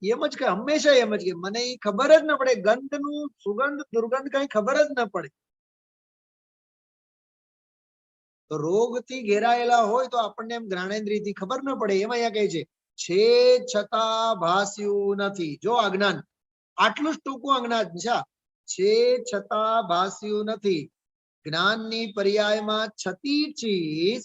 એમ જ કહે, હંમેશા એમ જ કહે, મને એ ખબર જ ન પડે, ગંધ નું સુગંધ દુર્ગંધ કઈ ખબર જ ન પડે. તો રોગ થી ઘેરાયેલા હોય તો આપણને એમ ઘ્રાણેન્દ્રિય થી ખબર ન પડે. એમાં અહીંયા કહે છે છતાં ભાસ્યું નથી. જો અજ્ઞાન, આટલું જ ટૂંકું અજ્ઞાન છે છતાં ભાસ્યું નથી. જ્ઞાનની પર્યાયમાં છતી ચીજ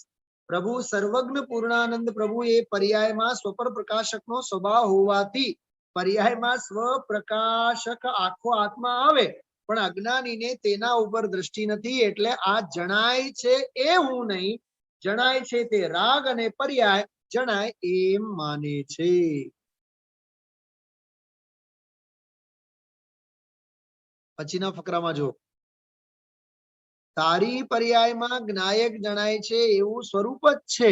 પ્રભુ સર્વજ્ઞ પૂર્ણાનંદ પ્રભુ એ પર્યાયમાં સ્વપર પ્રકાશકનો સ્વભાવ હોવાથી પર્યાયમાં સ્વપ્રકાશક આખો આત્મા આવે, પણ અજ્ઞાનીને તેના ઉપર દ્રષ્ટિ નથી. એટલે આ જણાય છે એ હું નહીં, જણાય છે તે રાગ અને પર્યાય જણાય એમ માને છે. પછીના ફકરામાં જો, તારી પર્યાયમાં જ્ઞાયક જણાય છે એવું સ્વરૂપ જ છે.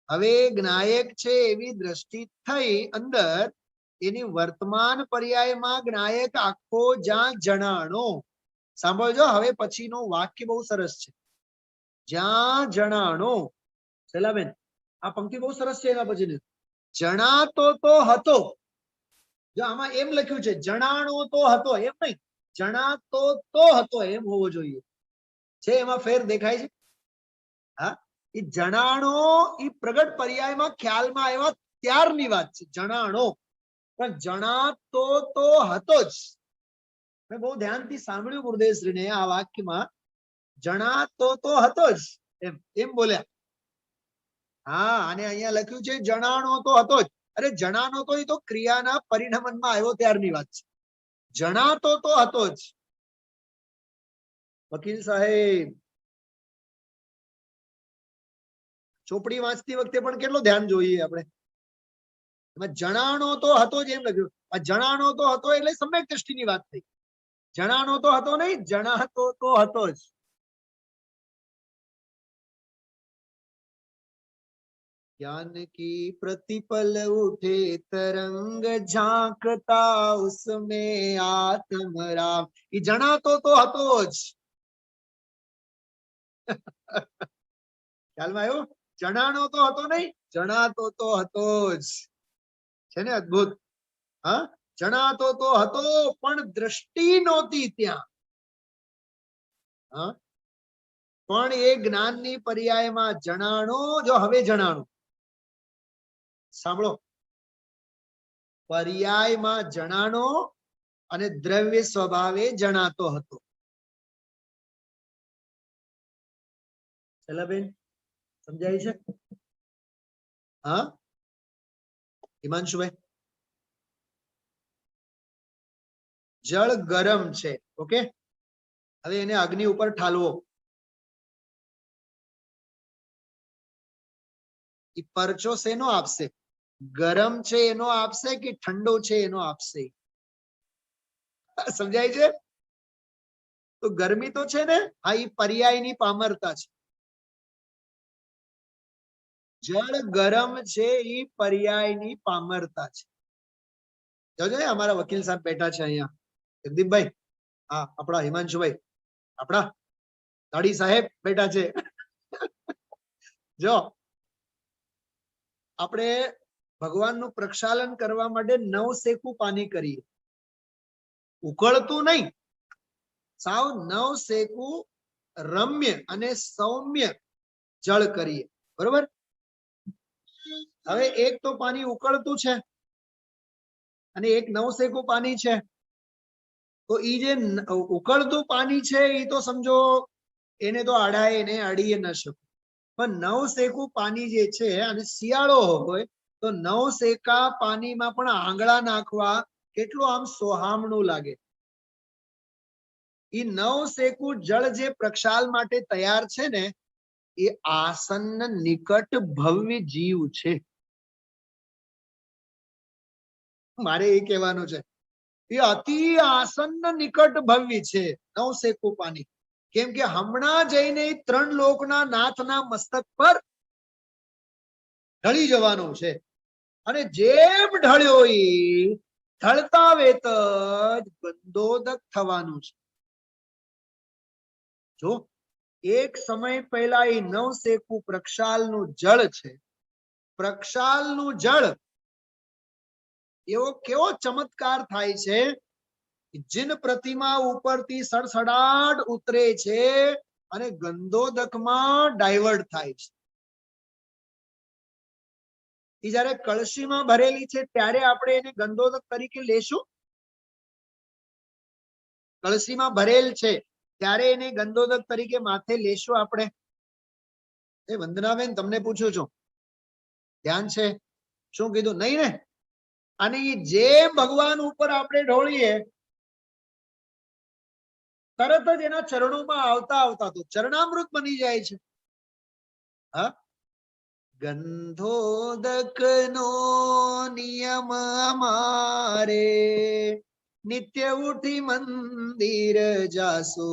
હવે જ્ઞાયક છે એવી દ્રષ્ટિ થઈ અંદર, એની વર્તમાન પર્યાયમાં જ્ઞાયક આખો જ્યાં જણાણો. સાંભળજો, હવે પછીનું વાક્ય બહુ સરસ છે. જ્યાં જણાણો, શૈલાબેન આ પંક્તિ બહુ સરસ છે. એના પછી જણાતો તો હતો, જો આમાં એમ લખ્યું છે જણાણો તો હતો, એમ નહીં, જણાતો તો હતો એમ હોવો જોઈએ. છે એમાં ફેર દેખાય છે? હા, એ જણાણો એ પ્રગટ પર્યાયમાં ખ્યાલમાં આવ્યા ત્યારની વાત છે. જણાણો પણ જણાતો તો હતો જ. મેં બહુ ધ્યાનથી સાંભળ્યું ગુરુદેવશ્રીને આ વાક્યમાં, જણાતો તો હતો જ એમ એમ બોલ્યા. હા, અને અહીંયા લખ્યું છે જણાણો તો હતો જ. અરે જણાનો તો એ તો ક્રિયાના પરિણમનમાં આવ્યો ત્યારની વાત છે. જણાતો તો હતો જ. વકીલ સાહેબ ચોપડી વાંચતી વખતે પણ કેટલું ધ્યાન જોઈએ આપણે. એમાં જણાણો તો હતો જ એમ લખ્યું. આ જણાણો તો હતો એટલે સમ્યક દ્રષ્ટિની વાત થઈ. જણાણો તો હતો નહીં, જણાતો તો હતો જ. ज्ञान की प्रतिपल उठे तरंग झांकता उसमें आत्म राम. ये जनातो तो હતો જ. ખ્યાલમાં આવ્યો? જણાનો તો હતો નહીં, જણાતો તો હતો જ. છે ને અદ્ભુત? હા, જણાતો તો હતો પણ દ્રષ્ટિ નહોતી ત્યાં. હા, પણ એ જ્ઞાનની પર્યાયમાં જણાણો. જો હવે જણાણો સાંભળો, પર્યાયમાં જણાણો અને દ્રવ્ય સ્વભાવે જણાતો હતો. બેન સમજાય છે? હા હિમાંશુભાઈ, જળ ગરમ છે. ઓકે, હવે એને અગ્નિ ઉપર ઠાલવો. એ પરચો શેનો આપશે? ગરમ છે એનો આપશે કે ઠંડો છે એનો આપશે? સમજાય છે? તો ગરમી તો છે ને, હા, એ પર્યાયની પામરતા છે. જળ ગરમ છે એ પર્યાયની પામરતા છે. જોજો, અમારા વકીલ સાહેબ બેઠા છે અહીંયા, જગદીપભાઈ, હા, આપણા હિમાંશુભાઈ, આપણા દાડી સાહેબ બેઠા છે. જો આપણે ભગવાનનું પ્રક્ષાલન કરવા માટે નવશેકું પાણી કરીએ, ઉકળતું નહીં, સાવ નવશેકું રમ્ય અને સૌમ્ય જળ કરીએ, બરોબર? હવે એક તો પાણી ઉકળતું છે અને એક નવશેકું પાણી છે. તો ઈ જે ઉકળતું પાણી છે એ તો સમજો એને તો અડાય, એને અડીએ ન શકો. પણ નવસેકું પાણી જે છે, અને શિયાળો હોય તો નવસેકા પાણીમાં પણ આંગળા નાખવા કેટલું આમ સોહામણું લાગે. એ નવસેકું જળ જે પ્રક્ષાલ માટે તૈયાર છે ને, એ આસન્ન નિકટ ભવ્ય જીવ છે. મારે એ કહેવાનું છે, એ અતિ આસન્ન નિકટ ભવ્ય છે નવસેકું પાણી. કેમ કે હમણાં જઈને 3 લોકના નાથના મસ્તક પર ઢળી જવાનું છે. અને જેમ ઢળ્યો એ ઢળતા વેત જ બંધોદક થવાનું છે. જો એક સમય પહેલા એ નવસેકું પ્રક્ષાલનું જળ છે. પ્રક્ષાલનું જળ એવો કેવો ચમત્કાર થાય છે, જીન પ્રતિમા ઉપરથી સડસડાટ ઉતરે છે અને ગંધોદકમાં ડાયવર્ટ થાય છે. એ જયારે કળશીમાં ભરેલી છે ત્યારે આપણે એને ગંધોદક તરીકે લેશું. કળશીમાં ભરેલ છે ત્યારે એને ગંધોદક તરીકે માથે લેશું આપણે. એ વંદનાબેન તમને પૂછું છું, ધ્યાન છે? શું કીધું? નહીં ને? અને એ જેમ ભગવાન ઉપર આપણે ઢોળીએ તરત જ એના ચરણોમાં આવતા આવતા તો ચરણામૃત બની જાય છે. હા, ગંધોદક નો નિયમ અમારે, નિત્ય ઉઠી મંદિર જાસુ.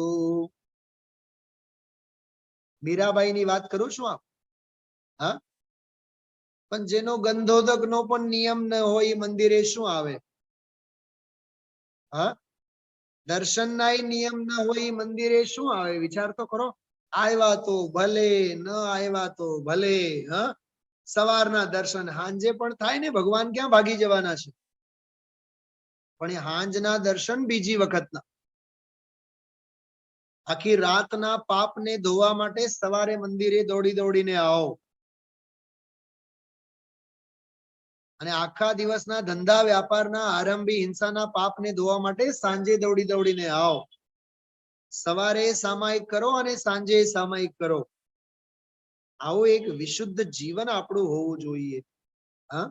મીરાબાઈ ની વાત કરું છું આપ. હા, પણ જેનો ગંધોદક નો પણ નિયમ ન હોય મંદિરે શું આવે? હા, દર્શન ના નિયમ ના હોય મંદિરે શું આવે? વિચાર તો કરો. આવ્યા તો ભલે, ન આવ્યા તો ભલે. હા, સવારના દર્શન હાંજે પણ થાય ને, ભગવાન ક્યાં ભાગી જવાના છે? પણ એ હાંજના દર્શન બીજી વખતના. આખી રાતના પાપને ધોવા માટે સવારે મંદિરે દોડી દોડીને આવો, અને આખા દિવસના ધંધા વ્યાપારના આરંભી હિંસાના પાપને ધોવા માટે સાંજે દોડી દોડીને આવો. સવારે સામાયિક કરો અને સાંજે સામાયિક કરો. આવું એક વિશુદ્ધ જીવન આપણું હોવું જોઈએ. હા,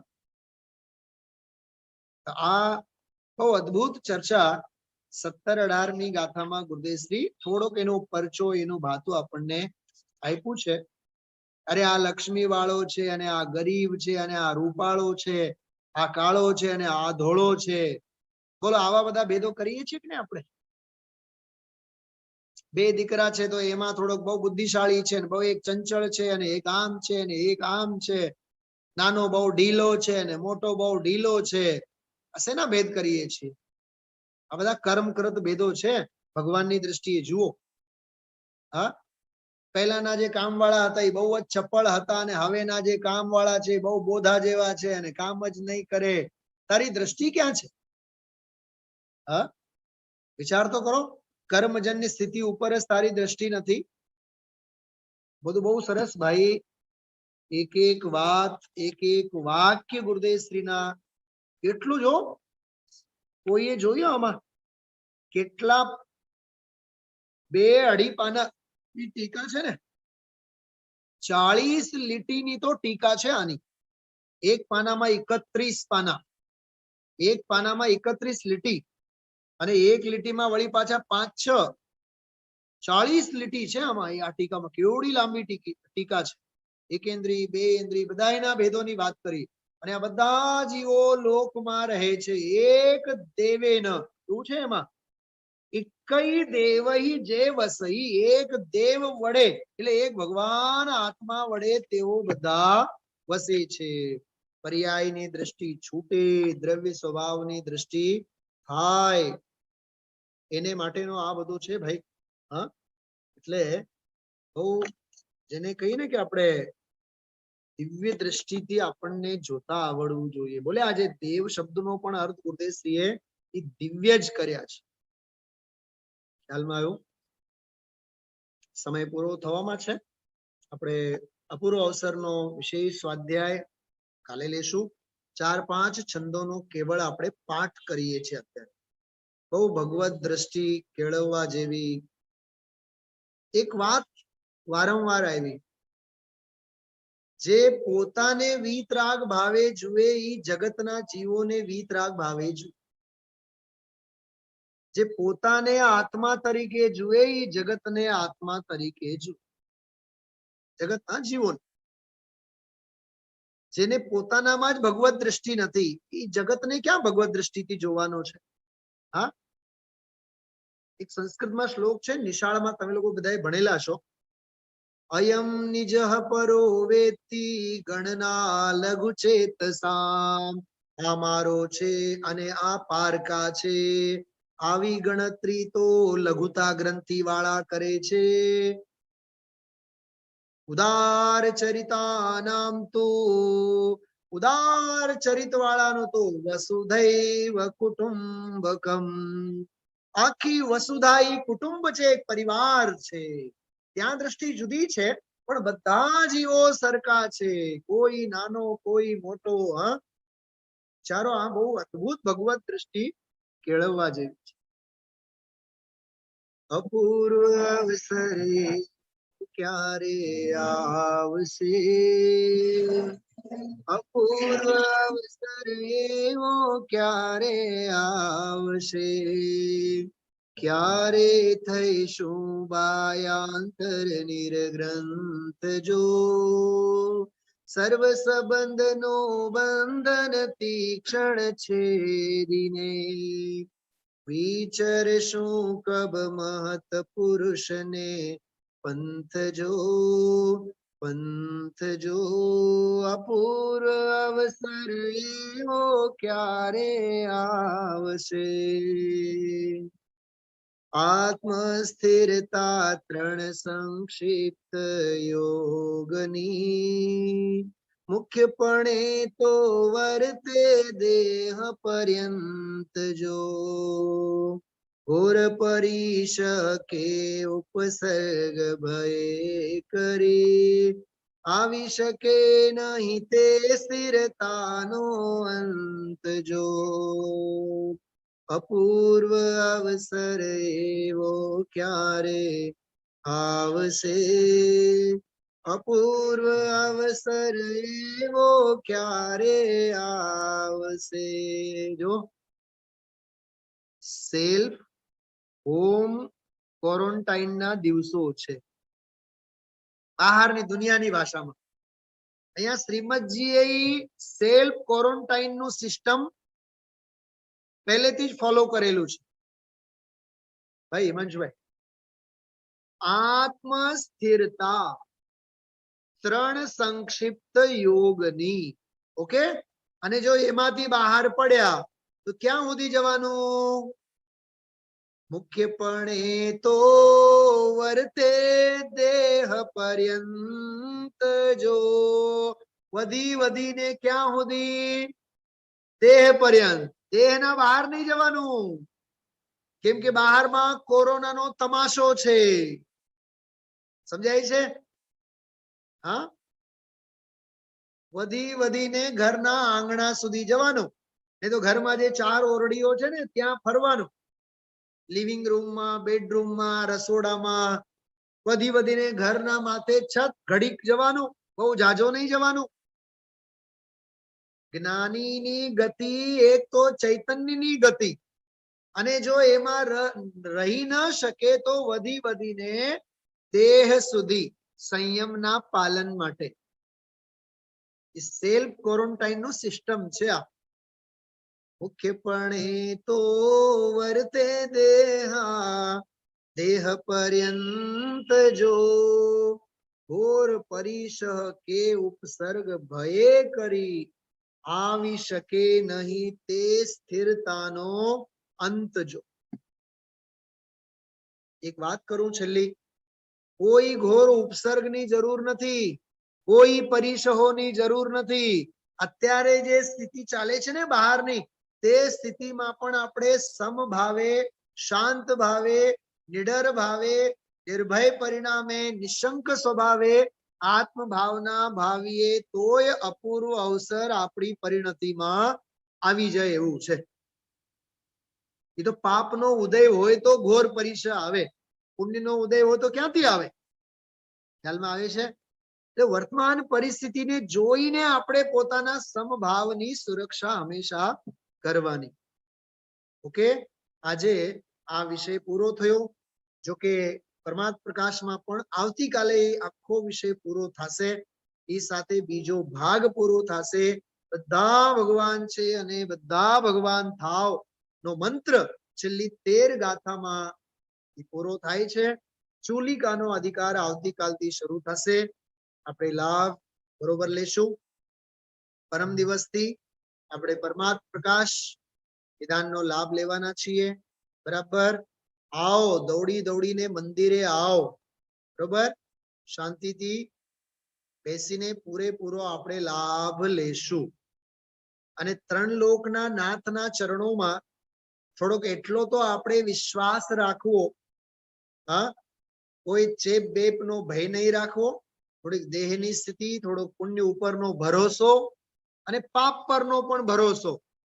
આ બહુ અદ્ભુત ચર્ચા 17-18મી ગાથામાં ગુરુદેવશ્રી થોડોક એનો પરચો, એનું ભાતું આપણને આપ્યું છે. અરે આ લક્ષ્મી વાળો છે, અને આ ગરીબ છે, અને આ રૂપાળો છે, આ કાળો છે, અને આ ધોળો છે. બોલો, આવા બધા ભેદો કરીએ છીએ કે ને આપણે? બે દીકરા છે તો એમાં થોડોક બહુ બુદ્ધિશાળી છે, બહુ એક ચંચળ છે, અને એક આમ છે, અને એક આમ છે. નાનો બહુ ઢીલો છે, અને મોટો બહુ ઢીલો છે. શેના ભેદ કરીએ છીએ? આ બધા કર્મકૃત ભેદો છે. ભગવાનની દ્રષ્ટિએ જુઓ. હા, પહેલાના જે કામવાળા હતા એ બહુ જ ચપળ હતા, અને હવેના જે કામવાળા છે બહુ બોધા જેવા છે, અને કામ જ નહીં કરે. તારી દ્રષ્ટિ ક્યાં છે? હા, વિચાર તો કરો. કર્મજન્ય સ્થિતિ ઉપર જ તારી દ્રષ્ટિ નથી? બધું બહુ સરસ ભાઈ. એક એક વાત, એક એક વાક્ય ગુરુદેવશ્રીના એટલું જો કોઈએ જોયું આમાં કેટલા 2-2.5 પાના ટીકા છે ને, 40 લીટીની તો ટીકા છે આની. એક પાનામાં 31 પાના, એક પાનામાં 31 લીટી, અને એક લીટીમાં વળી પાછા 5-6, 40 લીટી છે આમાં. આ ટીકામાં કેવડી લાંબી ટીકા છે. એકેન્દ્રી, બેન્દ્રી, બધાના ભેદોની વાત કરી. અને આ બધા જીવો લોકમાં રહે છે. એક દેવેન, શું છે એમાં? એકઈ દેવહી જે વસઈ, એક દેવ વડે, એટલે એક ભગવાન આત્મા વડે તેઓ બધા વસે છે. પર્યાયની દ્રષ્ટિ છૂટે, દ્રવ્ય સ્વભાવની દ્રષ્ટિ થાય, એને માટેનો આ બધું છે ભાઈ. હા, એટલે બહુ જેને કહીએ ને કે આપણે દિવ્ય દ્રષ્ટિથી આપણને જોતા આવડવું જોઈએ. બોલે આજે દેવ શબ્દનો પણ અર્થ ગુરુદેવશ્રીએ એ દિવ્ય જ કર્યા છે. ખ્યાલમાં આવ્યું? સમય પૂરો થવામાં છે. આપણે અપૂર્વ અવસરનો વિશેષ સ્વાધ્યાય કાલે લેશું. 4-5 છંદોનો કેવળ આપણે પાઠ કરીએ છીએ અત્યારે. બહુ ભગવત દ્રષ્ટિ કેળવવા જેવી એક વાત વારંવાર આવી. જે પોતાને વીતરાગ ભાવે જુએ ઈ જગતના જીવોને વીતરાગ ભાવે જુએ. જે પોતાને આત્મા તરીકે જુએ ઈ જગતને આત્મા તરીકે જુએ. જગતના જીવોને, જેને પોતાનામાં જ ભગવત દ્રષ્ટિ નથી એ જગતને ક્યાં ભગવત દ્રષ્ટિથી જોવાનો છે? હા, એક સંસ્કૃતમાં શ્લોક છે, નિશાળમાં તમે લોકો બધાએ ભણેલા છો. અયમ નિજઃ પરો વેત્તિ ગણના લઘુ ચેતસામ. આ મારો છે અને આ પારકા છે, આવી ગણતરી તો લઘુતા ગ્રંથિ વાળા કરે છે. ઉદાર ચરિતાનામ તો, ઉદાર ચરિત વાળાનો તો વસુધૈવ કુટુંબકમ. આખી વસુધા ઈ કુટુંબ છે, એક પરિવાર છે. ત્યાં દ્રષ્ટિ જુદી છે, પણ બધા જીવો સરખા છે, કોઈ નાનો કોઈ મોટો. ચાલો, આ બહુ અદ્ભુત ભગવત દ્રષ્ટિ કેળવવા જેવી છે. અપૂર્વ અવસરે ક્યારે આવશે, અપૂર્વ અવસરે એવો ક્યારે આવશે, ક્યારે થઈશું બાયાંતર નિર્ગ્રંથ જો, સર્વ સંબંધનો બંધન તીક્ષણ છેદીને, વિચરશું કબ મહત પુરુષને પંથ જો, પંથ જો. અપૂર્વ અવસર એવો ક્યારે આવશે, આત્મ સ્થિરતા ત્રણ સંક્ષિપ્ત યોગની, મુખ્યપણે તો વર્તે દેહ પર્યંત જો, ઘોર પરિશકે ઉપસર્ગ ભય કરી, આવી શકે નહીં તે સ્થિરતાનો અંત જો, અપૂર્વ અવસર એવો ક્યારે આવશે, અપૂર્વ અવસર એવો ક્યારે આવશે. જો, સેલ્ફ હોમ ક્વોરન્ટાઇન ના દિવસો છે બહારની દુનિયાની ભાષામાં. અહીંયા શ્રીમદજીએ સેલ્ફ ક્વોરન્ટાઇન નું સિસ્ટમ પહેલેથી જ ફોલો કરેલું છે. ભાઈ હિમાંશુભાઈ, આત્મ સ્થિરતા ત્રણ સંક્ષિપ્ત યોગની. ઓકે, અને જો એમાંથી બહાર પડ્યા તો ક્યાં સુધી જવાનું? મુખ્યપણે તો વર્તે દેહ પર્યંત જો, વધી વધીને ક્યાં સુધી? દેહ પર્યંત. દેહના બહાર નહીં જવાનું, કેમ કે બહારમાં કોરોનાનો તમાશો છે. સમજાય છે? હા, વધી વધીને ઘરના આંગણા સુધી જવાનું. એ તો ઘરમાં જે ચાર ઓરડીઓ છે ને ત્યાં ફરવાનું, લિવિંગ રૂમમાં, બેડરૂમમાં, રસોડામાં, વધી વધીને ઘરના માથે છત ઘડીક જવાનું, બહુ જાજો નહીં જવાનું. જ્ઞાનીની ગતિ એક તો ચૈતન્યની ગતિ, અને જો એમાં રહી ન શકે તો વધી વધીને દેહ સુધી સંયમના પાલન માટે સેલ્ફ ક્વોરન્ટાઇન નું સિસ્ટમ છે આ. મુખ્યપણે તો વર્તે દેહા દેહ પર્યંત જો, ઘોર પરિશ કે ઉપસર્ગ ભયે કરી, આવી શકે નહીં તે સ્થિરતાનો અંત જો. એક વાત કરું છેલ્લી, કોઈ ઘોર ઉપસર્ગની જરૂર નથી, કોઈ પરિશહોની જરૂર નથી. અત્યારે જે સ્થિતિ ચાલે છે ને બહારની, તે સ્થિતિમાં પણ આપણે સમભાવે, શાંત ભાવે, નિડર ભાવે, નિર્ભય પરિણામે, નિશંક સ્વભાવે આત્મભાવના ભાવીએ તોય અપૂર્વ અવસર આપણી પરિણતિમાં આવી જાય એવું છે. એ તો પાપનો ઉદય હોય તો ઘોર પરિશ આવે, પુણ્યનો ઉદય હોય તો ક્યાંથી આવે? ખ્યાલમાં આવે છે? એટલે વર્તમાન પરિસ્થિતિને જોઈને આપણે પોતાના સમભાવની સુરક્ષા હંમેશા કરવાની. ઓકે, આજે આ વિષય પૂરો થયો. જો કે પરમાત્મ પ્રકાશમાં પણ આવતીકાલે આખો વિષય પૂરો થશે. એ સાથે બીજો ભાગ પૂરો થશે. બધા ભગવાન છે અને બધા ભગવાન થાવ નો મંત્ર છેલ્લી 13 ગાથામાં પૂરો થાય છે. ચૂલિકાનો અધિકાર આવતીકાલથી શરૂ થશે. આપણે લાભ બરોબર લેશું. પરમ દિવસથી આપણે પરમાત્મ પ્રકાશ વિધાનનો લાભ લેવાના છીએ. બરાબર, આવો, દોડી દોડીને મંદિરે આવો. બરોબર, શાંતિથી બેસીને પૂરેપૂરો આપણે લાભ લેશું. અને 3 લોકના નાથના ચરણોમાં થોડોક એટલો તો આપણે વિશ્વાસ રાખવો. હા, કોઈ ચેપ બેપ નો ભય નહીં રાખવો. થોડીક દેહની સ્થિતિ, થોડોક પુણ્ય ઉપરનો ભરોસો અને પાપ પરનો પણ ભરોસો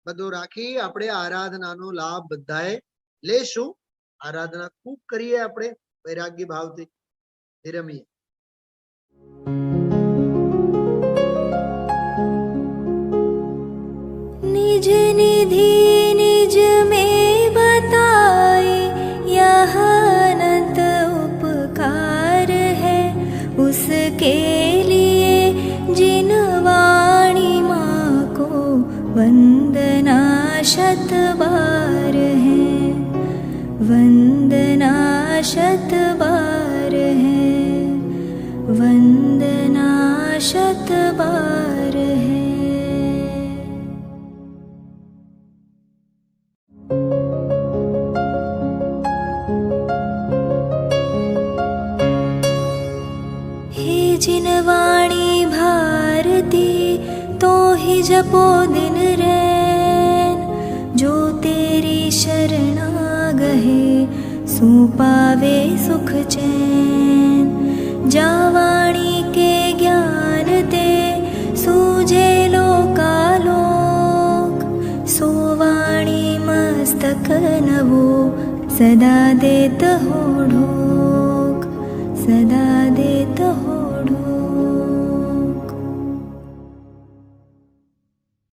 બધો રાખી આપણે આરાધનાનો લાભ બધાએ લેશું. આરાધના ખૂબ કરીએ આપણે વૈરાગ્ય ભાવથી રમીએ. निज निधि निज में बताए यह अनंत उपकार है उसके लिए जिन वाणी माँ को वंदना शत बार है, वंदना शत बार है, वंदना शत बार है. जिन वाणी भारती तो ही जपो दिन रैन, जो तेरी शरणा गहे सो पावे सुख चैन. जा वाणी के ज्ञान ते सूझे लोकालोक, सो वाणी मस्तक नवो सदा देत हो ढोक, सदा देत हो